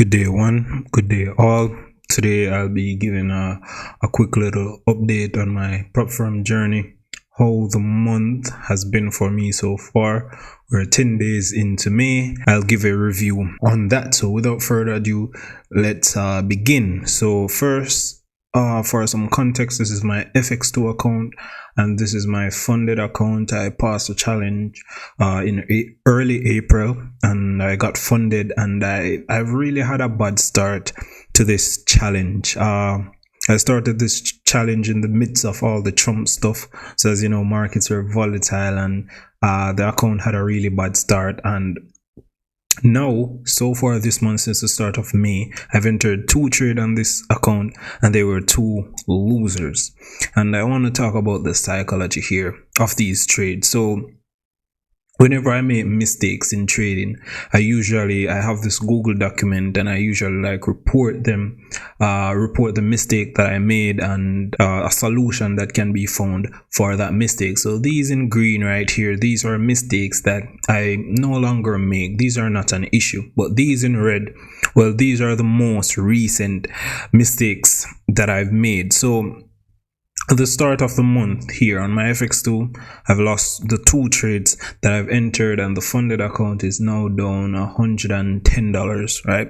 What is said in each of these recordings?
Good day, one. Good day, all. Today, I'll be giving a quick little update on my prop firm journey, how the month has been for me so far. We're 10 days into May. I'll give a review on that. So, without further ado, let's begin. So, first, for some context, this is my FX2 account and this is my funded account. I passed a challenge in early April and I got funded, and I've really had a bad start to this challenge. I started this challenge in the midst of all the Trump stuff. So as you know, markets were volatile and the account had a really bad start. And now, so far this month, since the start of May, I've entered 2 trades on this account and they were 2 losers. And I want to talk about the psychology here of these trades. So whenever I make mistakes in trading, I have this Google document and I usually report the mistake that I made and a solution that can be found for that mistake. So these in green right here, these are mistakes that I no longer make. These are not an issue. But these in red, well, these are the most recent mistakes that I've made. So at the start of the month here on my FX2, I've lost the 2 trades that I've entered and the funded account is now down $110, right?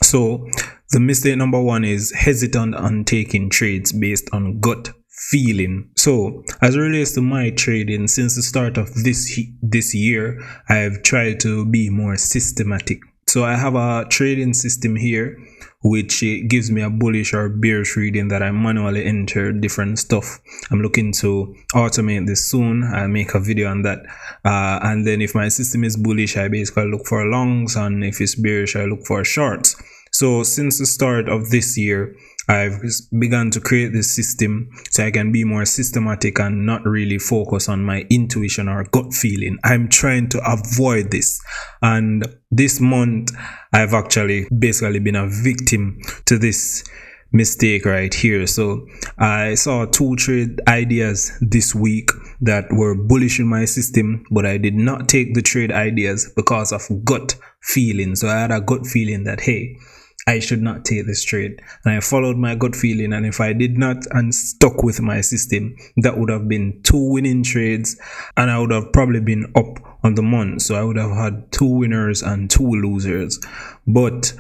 So the mistake number 1 is hesitant on taking trades based on gut feeling. So as it relates to my trading, since the start of this year, I've tried to be more systematic. So I have a trading system here which gives me a bullish or bearish reading that I manually enter different stuff. I'm looking to automate this soon. I'll make a video on that. And then if my system is bullish, I basically look for longs, and if it's bearish, I look for shorts. So since the start of this year, I've begun to create this system so I can be more systematic and not really focus on my intuition or gut feeling. I'm trying to avoid this. And this month, I've actually basically been a victim to this mistake right here. So I saw 2 trade ideas this week that were bullish in my system, but I did not take the trade ideas because of gut feeling. So I had a gut feeling that, hey, I should not take this trade, and I followed my gut feeling, and if I did not and stuck with my system, that would have been 2 winning trades and I would have probably been up on the month. So I would have had 2 winners and 2 losers, but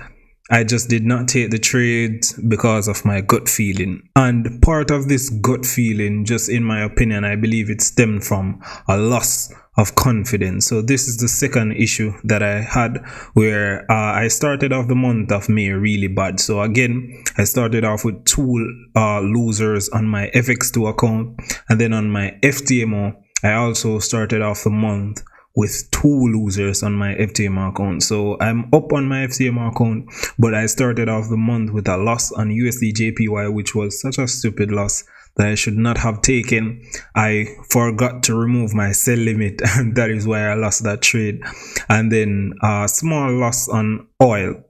I just did not take the trades because of my gut feeling. And part of this gut feeling, just in my opinion, I believe it stemmed from a loss of confidence. So this is the second issue that I had, where I started off the month of May really bad. So again, I started off with 2 losers on my FX2 account, and then on my FTMO, I also started off the month with 2 losers on my FTMO account. So I'm up on my FTMO account, but I started off the month with a loss on USD/JPY, which was such a stupid loss that I should not have taken. I forgot to remove my sell limit, and that is why I lost that trade. And then a small loss on oil.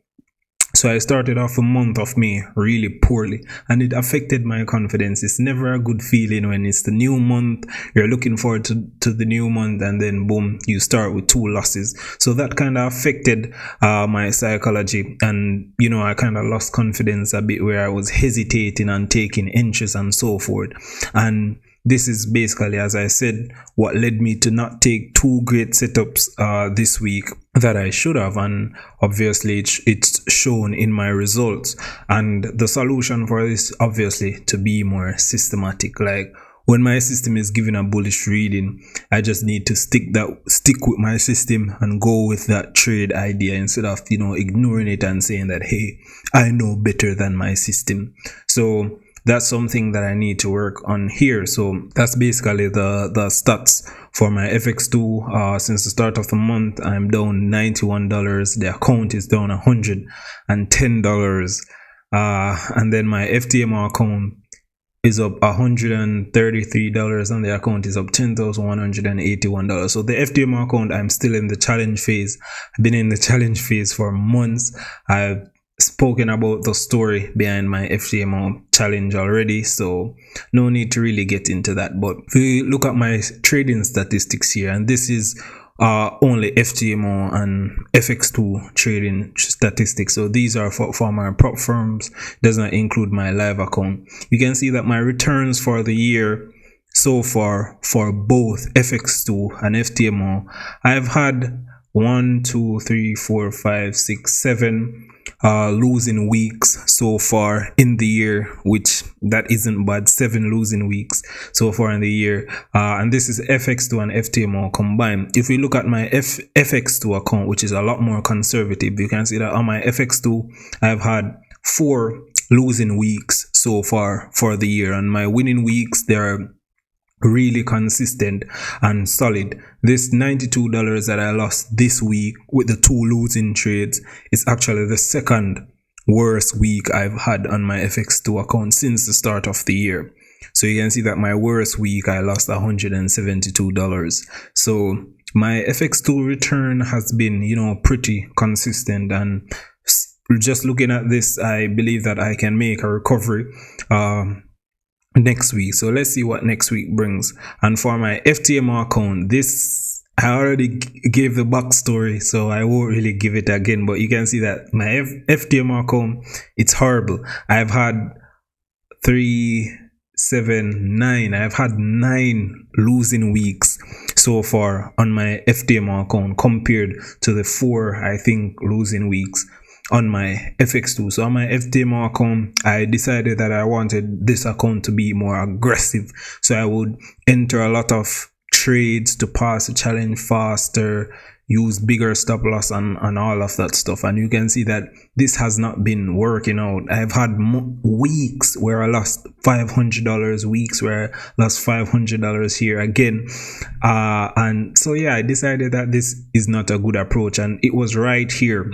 So I started off the month of May really poorly, and it affected my confidence. It's never a good feeling when it's the new month, you're looking forward to the new month, and then boom, you start with 2 losses. So that kind of affected my psychology, and you know, I kind of lost confidence a bit, where I was hesitating and taking entries and so forth. And this is basically, as I said, what led me to not take 2 great setups this week that I should have, and obviously it's shown in my results. And the solution for this, obviously, to be more systematic. Like when my system is giving a bullish reading, I just need to stick with my system and go with that trade idea instead of, you know, ignoring it and saying that, hey, I know better than my system. So that's something that I need to work on here. So that's basically the stats for my FX2. Since the start of the month, I'm down $91. The account is down $110. And then my FTMO account is up $133 and the account is up $10,181. So the FTMO account, I'm still in the challenge phase. I've been in the challenge phase for months. I've spoken about the story behind my FTMO challenge already, so no need to really get into that. But if we look at my trading statistics here, and this is only FTMO and FX2 trading statistics. So these are for my prop firms, does not include my live account. You can see that my returns for the year so far for both FX2 and FTMO, I've had 1, 2, 3, 4, 5, 6, 7 losing weeks so far in the year, which that isn't bad. 7 losing weeks so far in the year, and this is FX2 and FTMO combined. If we look at my FX2 account, which is a lot more conservative, you can see that on my FX2 I've had 4 losing weeks so far for the year, and my winning weeks, they're really consistent and solid. This $92 that I lost this week with the 2 losing trades is actually the second worst week I've had on my FX2 account since the start of the year. So you can see that my worst week I lost $172. So my FX2 return has been, pretty consistent, and just looking at this, I believe that I can make a recovery next week. So let's see what next week brings. And for my FTMO account, this I already gave the backstory, so I won't really give it again, but you can see that my FTMO account, it's horrible. I've had 3, 7, 9. I've had 9 losing weeks so far on my FTMO account compared to the 4, I think, losing weeks on my FX2. So on my FTMO account, I decided that I wanted this account to be more aggressive. So I would enter a lot of trades to pass the challenge faster, use bigger stop loss and all of that stuff. And you can see that this has not been working out. I've had weeks where I lost $500, weeks where I lost $500 here again. And so yeah, I decided that this is not a good approach, and it was right here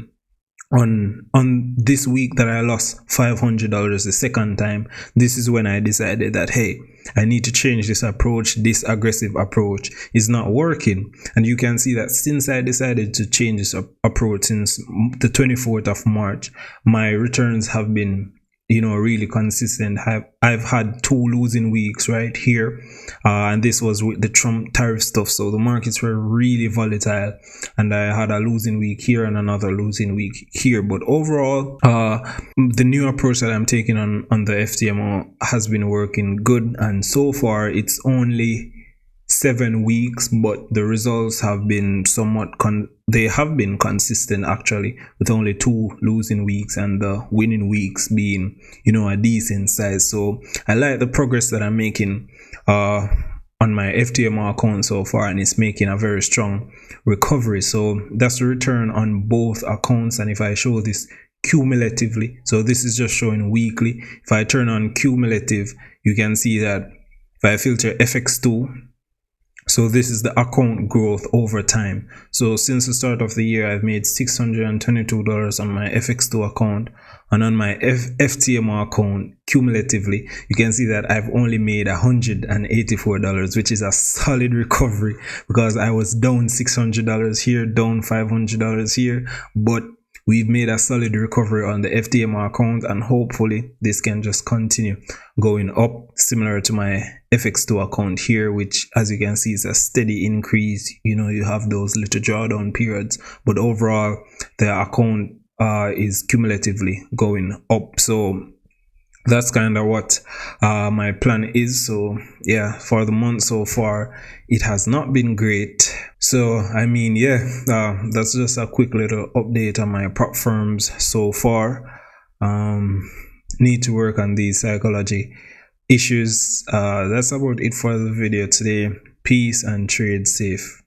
on this week that I lost $500 the second time. This is when I decided that, hey, I need to change this approach. This aggressive approach is not working. And you can see that since I decided to change this approach since the 24th of March, my returns have been really consistent. I've had 2 losing weeks right here, and this was with the Trump tariff stuff, so the markets were really volatile, and I had a losing week here and another losing week here. But overall, the new approach that I'm taking on the FTMO has been working good, and so far it's only 7 weeks, but the results have been somewhat they have been consistent actually, with only 2 losing weeks and the winning weeks being a decent size. So I like the progress that I'm making on my FTMO account so far, and it's making a very strong recovery. So that's the return on both accounts. And if I show this cumulatively, so this is just showing weekly, if I turn on cumulative, you can see that if I filter FX2, so this is the account growth over time. So since the start of the year, I've made $622 on my FX2 account, and on my FTMO account cumulatively, you can see that I've only made $184, which is a solid recovery, because I was down $600 here, down $500 here, but we've made a solid recovery on the FTMO account, and hopefully this can just continue going up, similar to my FX2 account here, which, as you can see, is a steady increase. You have those little drawdown periods, but overall the account is cumulatively going up. So that's kind of what my plan is. So yeah, for the month so far, it has not been great. So I mean, yeah, that's just a quick little update on my prop firms so far. Need to work on these psychology issues. That's about it for the video today. Peace and trade safe.